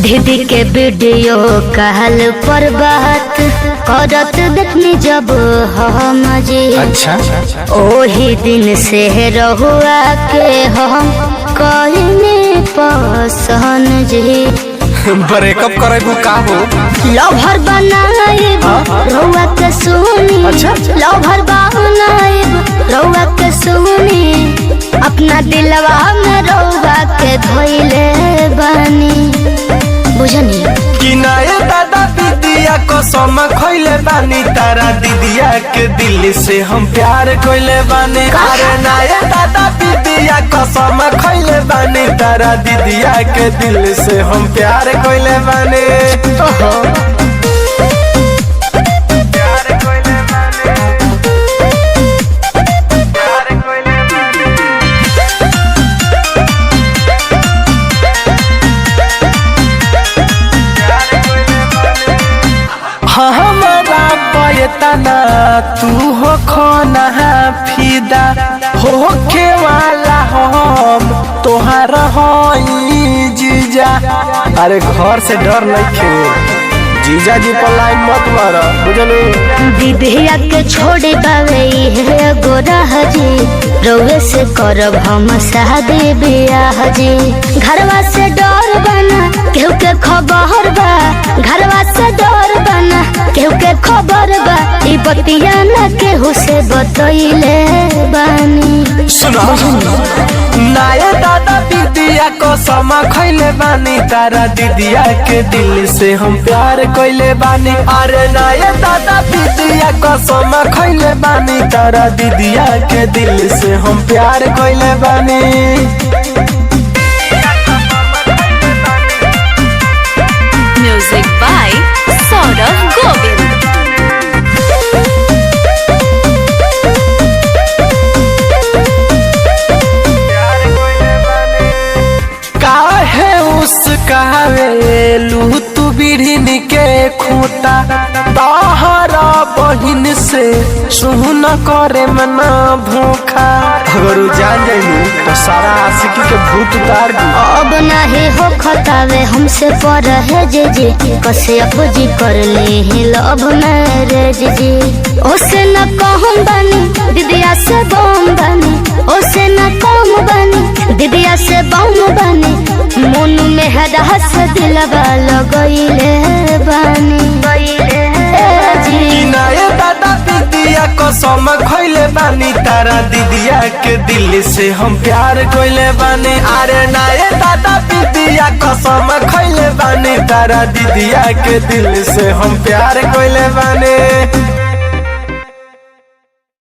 दीदी के video call पर बात करत देखनी जब हम जी। अच्छा ओही दिन से रहुआ के हम कहने पसंद जी। ब्रेकअप करेबू का हो? लवर बनाइब रहुआ के सुनी। अच्छा लवर बनाइब रहुआ के सुनी। अपना दिलवा में रहुआ के धोइले बानी बुझनी कि नए दादा दीदिया कसम खइले बानी तारा दीदिया के दिल से हम प्यार कइले बानी। अरे नए दादा दीदिया कसम खइले बानी तारा दीदिया के दिल से हम प्यार कइले बानी। ओहो हमारा पयतना तू हो खोना फिदा होखे वाला हम तोहार होई जीजा। अरे घर से डर नहीं खे जीजा जी पर लाइन मत मारो बुझलो। दीदिया के छोड़े बावे है गोरा जी। रउए से करब हम शादी बियाह जी। घरवा से डर बना केहू के खबर बा। घरवा से डर बना केहू के खबर बा। ई बतिया ना केहू से बतइले बानी। सुनो नाये दादा दीदिया कसम खइले बानी तारा दीदिया के दिल से हम प्यार कइले बानी। अरे नाये दादा दीदिया कसम खइले बानी तारा दीदिया के दिल से हम प्यार कइले बानी। Music by Saurabh Govind. काहे उसकावेलू तू बिरहन के खूटा तोहरा बहिन से सुन करे मना भूखा। अगर जान जाइलू तो सारा आशिकी के भूत उतार दी। अब नहीं हो खतावे हमसे पर है जी। कसे जी कर ले लव मैरिज जी। ओसे न कहम बनी दीदिया से बम बनी। ओसे न कम बनी दीदिया से बम बनी। मन में हदहस दिलवा लगइले बानी जी। नए दादा दीदिया कसम खइले बानी तारा दीदिया के दिल से हम प्यार कइले बानी। अरे नए दादा दीदिया कसम खइले बानी तारा दीदिया के दिल से हम प्यार कइले बानी।